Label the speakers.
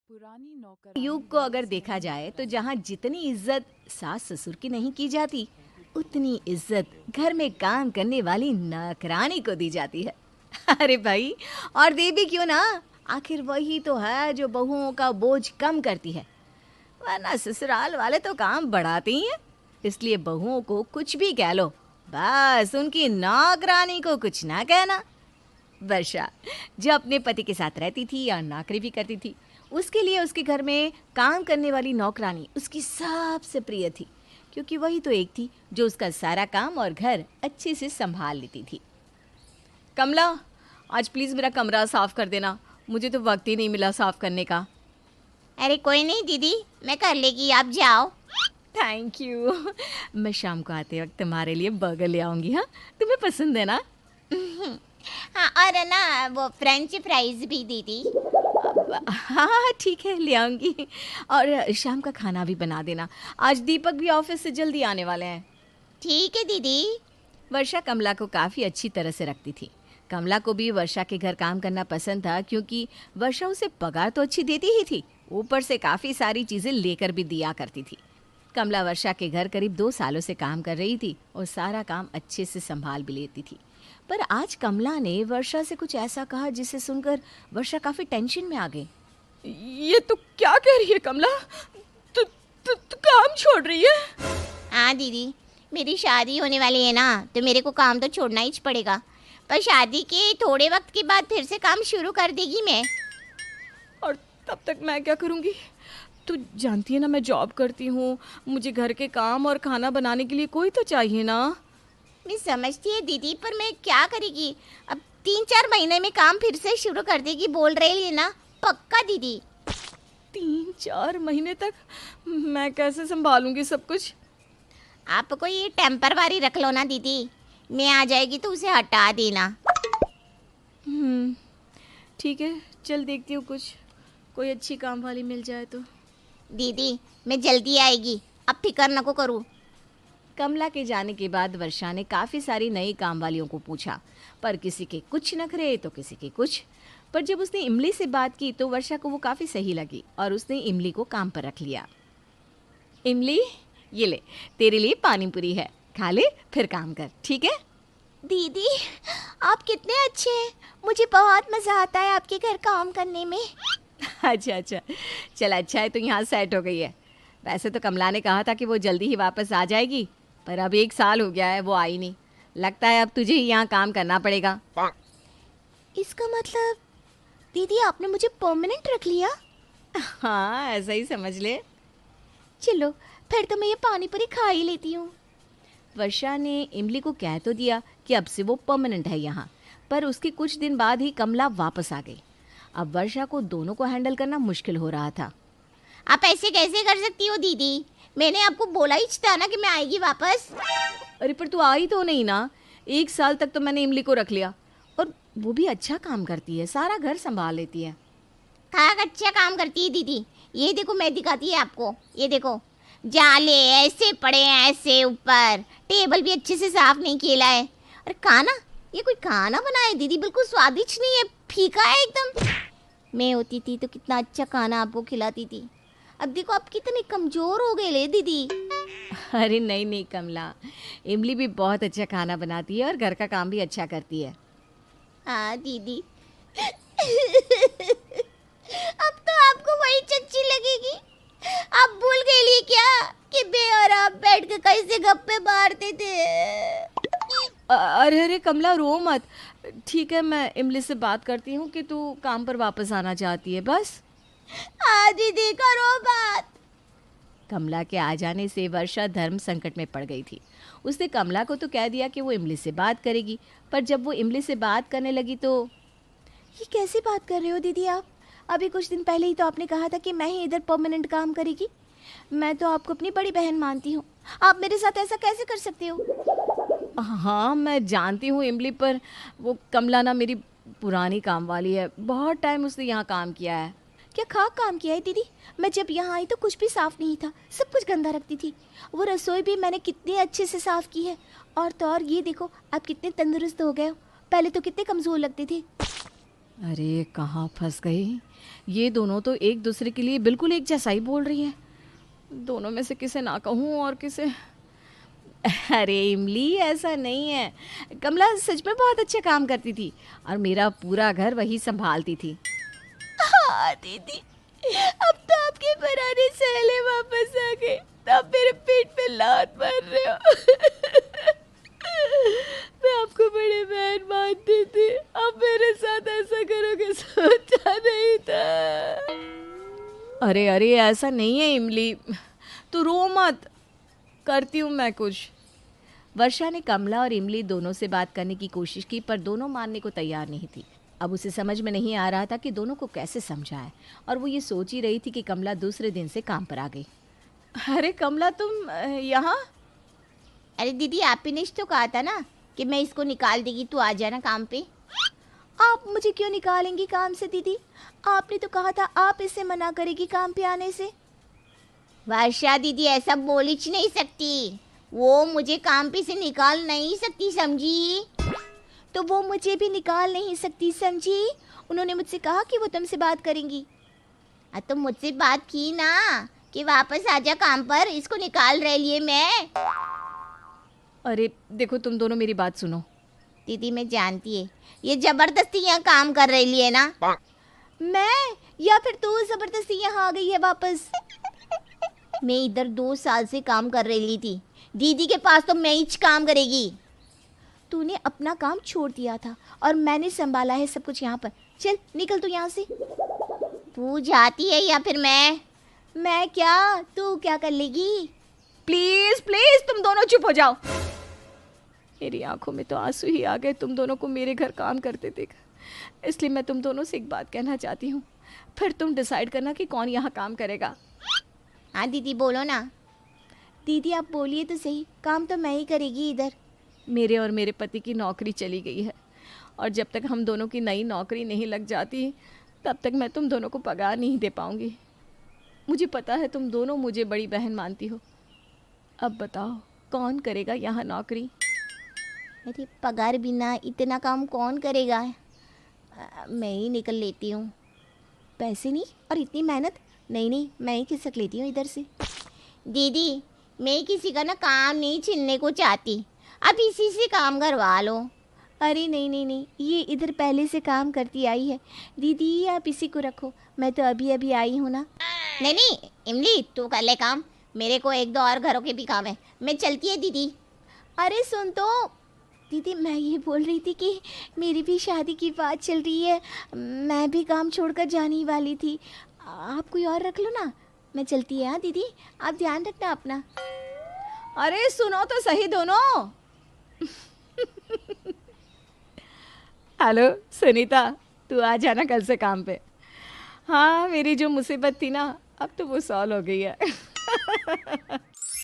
Speaker 1: पुरानी
Speaker 2: युग
Speaker 1: नौकरानी
Speaker 2: को
Speaker 1: घर
Speaker 2: अगर
Speaker 1: से
Speaker 2: देखा
Speaker 1: नहीं
Speaker 2: जाए तो
Speaker 1: निकलती।
Speaker 2: जहाँ जितनी इज्जत सास ससुर की नहीं की जाती, उतनी इज्जत घर में काम करने वाली नौकरानी को दी जाती है। अरे भाई, और दे भी क्यों ना, आखिर वही तो है जो बहुओं का बोझ कम करती है। वरना ससुराल वाले तो काम बढ़ाते ही हैं। इसलिए बहुओं को कुछ भी कह लो, बस उनकी नौकरानी को कुछ ना कहना। वर्षा जो अपने पति के साथ रहती थी या नौकरी भी करती थी, उसके लिए उसके घर में काम करने वाली नौकरानी उसकी सबसे प्रिय थी, क्योंकि वही तो एक थी जो उसका सारा काम और घर अच्छे से संभाल लेती थी। कमला, आज प्लीज़ मेरा कमरा साफ़ कर देना, मुझे तो वक्त ही नहीं मिला साफ़ करने का।
Speaker 3: अरे कोई नहीं दीदी, मैं कर लेगी, आप जाओ।
Speaker 2: Thank you. मैं शाम को आते वक्त तुम्हारे लिए बर्गर ले आऊँगी। हाँ, तुम्हें पसंद है ना?
Speaker 3: हाँ, और है ना वो फ्रेंच फ्राइज भी दीदी।
Speaker 2: हाँ हाँ ठीक है, ले आऊँगी। और शाम का खाना भी बना देना, आज दीपक भी ऑफिस से जल्दी आने वाले हैं।
Speaker 3: ठीक है दीदी।
Speaker 2: वर्षा कमला को काफ़ी अच्छी तरह से रखती थी। कमला को भी वर्षा के घर काम करना पसंद था, क्योंकि वर्षा उसे पगार तो अच्छी देती ही थी, ऊपर से काफ़ी सारी चीज़ें लेकर भी दिया करती थी। कमला वर्षा के घर करीब 2 सालों से काम कर रही थी और सारा काम अच्छे से संभाल भी लेती थी। पर आज कमला ने वर्षा से कुछ ऐसा कहा जिसे सुनकर वर्षा काफ़ी टेंशन में आ गई।
Speaker 1: ये तो क्या कह रही है कमला? तू काम छोड़ रही है?
Speaker 3: हाँ दीदी, मेरी शादी होने वाली है ना, तो मेरे को काम तो छोड़ना ही पड़ेगा। पर शादी के थोड़े वक्त के बाद फिर से काम शुरू कर देगी मैं।
Speaker 1: और तब तक मैं क्या करूँगी? तू जानती है ना, मैं जॉब करती हूँ, मुझे घर के काम और खाना बनाने के लिए कोई तो चाहिए ना।
Speaker 3: मैं समझती है दीदी, पर मैं क्या करेगी? अब 3-4 महीने में काम फिर से शुरू कर देगी बोल रही है ना, पक्का दीदी।
Speaker 1: 3-4 महीने तक मैं कैसे संभालूंगी सब कुछ?
Speaker 3: आपको ये टेम्परवारी रख लो ना दीदी, मैं आ जाएगी तो उसे हटा देना।
Speaker 1: ठीक है, चल देखती हूँ कुछ कोई अच्छी काम वाली मिल जाए तो।
Speaker 3: दीदी मैं जल्दी आएगी, अब फिक्र न को करूँ।
Speaker 2: कमला के जाने के बाद वर्षा ने काफ़ी सारी नई काम वालियों को पूछा, पर किसी के कुछ नखरे तो किसी के कुछ। पर जब उसने इमली से बात की तो वर्षा को वो काफ़ी सही लगी और उसने इमली को काम पर रख लिया। इमली, ये ले, तेरे लिए पानी पूरी है, खा ले फिर काम कर, ठीक है?
Speaker 3: दीदी आप कितने अच्छे हैं, मुझे बहुत मज़ा आता है आपके घर काम करने में।
Speaker 2: अच्छा अच्छा, चल अच्छा है तो यहाँ सेट हो गई है। वैसे तो कमला ने कहा था कि वो जल्दी ही वापस आ जाएगी, पर अब 1 साल हो गया है वो आई नहीं। लगता है अब तुझे ही यहाँ काम करना पड़ेगा।
Speaker 3: इसका मतलब दीदी आपने मुझे परमानेंट रख लिया?
Speaker 2: हाँ, ऐसा ही समझ ले।
Speaker 3: चलो फिर तो मैं ये पानी पूरी खा ही लेती हूँ।
Speaker 2: वर्षा ने इमली को कह तो दिया कि अब से वो परमानेंट है यहाँ, पर उसके कुछ दिन बाद ही कमला वापस आ गई। अब वर्षा को दोनों को हैंडल करना मुश्किल हो रहा था।
Speaker 3: आप ऐसे कैसे कर सकती हो दीदी? मैंने आपको बोला ही था ना कि मैं आएगी वापस।
Speaker 2: अरे पर तू आई तो नहीं ना। 1 साल तक तो मैंने इमली को रख लिया, और वो भी अच्छा काम करती है, सारा घर संभाल लेती है।
Speaker 3: खाक अच्छा काम करती है दीदी। ये देखो मैं दिखाती है आपको, ये देखो जाले ऐसे पड़े हैं, ऐसे ऊपर टेबल भी अच्छे से साफ नहीं किया है। और खाना, ये कोई खाना बनाया है दीदी, बिल्कुल स्वादिष्ट नहीं है, फीका है एकदम। मैं होती थी तो कितना अच्छा खाना आपको खिलाती थी। अब देखो आप कितने कमजोर हो गए ले दीदी।
Speaker 2: अरे नहीं नहीं कमला, इमली भी बहुत अच्छा खाना बनाती है और घर का काम भी अच्छा करती है।
Speaker 3: हाँ दीदी। अब तो आपको वही चच्ची लगेगी। आप भूल गए लिए क्या कि मैं और आप बैठ के कैसे गप्पे मारते थे?
Speaker 1: अरे अरे कमला, रो मत। ठीक है, मैं इमली से बात करती हूँ कि तू काम पर वापस आना चाहती है, बस।
Speaker 3: हाँ दीदी करो बात।
Speaker 2: कमला के आ जाने से वर्षा धर्म संकट में पड़ गई थी। उसने कमला को तो कह दिया कि वो इमली से बात करेगी, पर जब वो इमली से बात करने लगी तो
Speaker 3: ये कैसे बात कर रहे हो दीदी आप? अभी कुछ दिन पहले ही तो आपने कहा था कि मैं ही इधर परमानेंट काम करेगी। मैं तो आपको अपनी बड़ी बहन मानती हूँ, आप मेरे साथ ऐसा कैसे कर सकते हो?
Speaker 1: हाँ, मैं जानती हूँ इमली, पर वो कमला ना मेरी पुरानी काम वाली है, बहुत टाइम उसने यहाँ काम किया है।
Speaker 3: क्या खाक काम किया है दीदी? मैं जब यहाँ आई तो कुछ भी साफ नहीं था, सब कुछ गंदा रखती थी। वो रसोई भी मैंने कितने अच्छे से साफ की है। और तो और ये देखो आप कितने तंदुरुस्त हो गए हो, पहले तो कितने कमज़ोर लगते थे।
Speaker 1: अरे कहाँ फंस गई। ये दोनों तो एक दूसरे के लिए बिल्कुल एक जैसा ही बोल रही हैं। दोनों में से किसे ना कहूँ और किसे।
Speaker 2: अरे इमली, ऐसा नहीं है। कमला सच में बहुत अच्छा काम करती थी और मेरा पूरा घर वही संभालती थी। हाँ दीदी, अब तो आपके पुराने सहेले वापस आ गए। अब मेरे पेट पे लात मार रहे हो। मैं आपको बड़े बहन मानती थी, अब मेरे साथ ऐसा करोगे सोचा नहीं था।
Speaker 1: अरे अरे ऐसा नहीं है इमली, तू रो मत, करती हूँ मैं कुछ।
Speaker 2: वर्षा ने कमला और इमली दोनों से बात करने की कोशिश की, पर दोनों मानने को तैयार नहीं थी। अब उसे समझ में नहीं आ रहा था कि दोनों को कैसे समझाए, और वो ये सोच ही रही थी कि कमला दूसरे दिन से काम पर आ गई।
Speaker 1: अरे कमला, तुम यहाँ?
Speaker 3: अरे दीदी, आप ही ने तो कहा था ना कि मैं इसको निकाल देगी, तू आ जाना काम पे।
Speaker 2: आप मुझे क्यों निकालेंगी काम से दीदी? आपने तो कहा था आप इसे मना करेगी काम पे आने से।
Speaker 3: वर्षा दीदी ऐसा बोल ही नहीं सकती, वो मुझे काम पे से निकाल नहीं सकती, समझी?
Speaker 2: तो वो मुझे भी निकाल नहीं सकती, समझी? उन्होंने मुझसे कहा कि वो तुमसे बात करेंगी।
Speaker 3: तो मुझसे बात की ना कि वापस आजा काम पर, इसको निकाल रहे लिए मैं।
Speaker 1: अरे देखो, तुम दोनों मेरी बात सुनो।
Speaker 3: दीदी मैं जानती है, ये जबरदस्ती यहाँ काम कर रही है ना।
Speaker 2: मैं या फिर तू जबरदस्ती यहाँ आ गई है वापस?
Speaker 3: मैं इधर 2 साल से काम कर रही थी, दीदी के पास तो मैं ही काम करेगी।
Speaker 2: तूने अपना काम छोड़ दिया था और मैंने संभाला है सब कुछ यहाँ पर। चल निकल तू यहाँ से।
Speaker 3: तू जाती है या फिर
Speaker 2: मैं क्या, तू क्या कर लेगी?
Speaker 1: प्लीज प्लीज तुम दोनों चुप हो जाओ। मेरी आंखों में तो आंसू ही आ गए तुम दोनों को मेरे घर काम करते देख। इसलिए मैं तुम दोनों से एक बात कहना चाहती हूँ, फिर तुम डिसाइड करना कि कौन यहाँ काम करेगा।
Speaker 3: हाँ दीदी बोलो ना।
Speaker 2: दीदी आप बोलिए तो सही, काम तो मैं ही करेगी इधर।
Speaker 1: मेरे और मेरे पति की नौकरी चली गई है, और जब तक हम दोनों की नई नौकरी नहीं लग जाती तब तक मैं तुम दोनों को पगार नहीं दे पाऊँगी। मुझे पता है तुम दोनों मुझे बड़ी बहन मानती हो। अब बताओ कौन करेगा यहाँ नौकरी?
Speaker 3: अरे पगार बिना इतना काम कौन करेगा? मैं ही निकल लेती हूँ।
Speaker 2: पैसे नहीं और इतनी मेहनत? नहीं, मैं ही खिसक लेती हूँ इधर से।
Speaker 3: दीदी मैं किसी का ना काम नहीं छीनने को चाहती, अब इसी से काम करवा लो।
Speaker 2: अरे नहीं, ये इधर पहले से काम करती आई है। दीदी आप इसी को रखो, मैं तो अभी अभी आई हूँ ना।
Speaker 3: नहीं इमली, तू कर ले काम, मेरे को 1-2 और घरों के भी काम है, मैं चलती है दीदी।
Speaker 2: अरे सुन तो दीदी, मैं ये बोल रही थी कि मेरी भी शादी की बात चल रही है, मैं भी काम छोड़कर जाने ही वाली थी। आप कोई और रख लो ना, मैं चलती है। हाँ दीदी, आप ध्यान रखना अपना।
Speaker 1: अरे सुनो तो सही दोनों। हेलो सुनीता, तू आ जाना कल से काम पे। हाँ, मेरी जो मुसीबत थी ना अब तो वो सॉल्व हो गई है।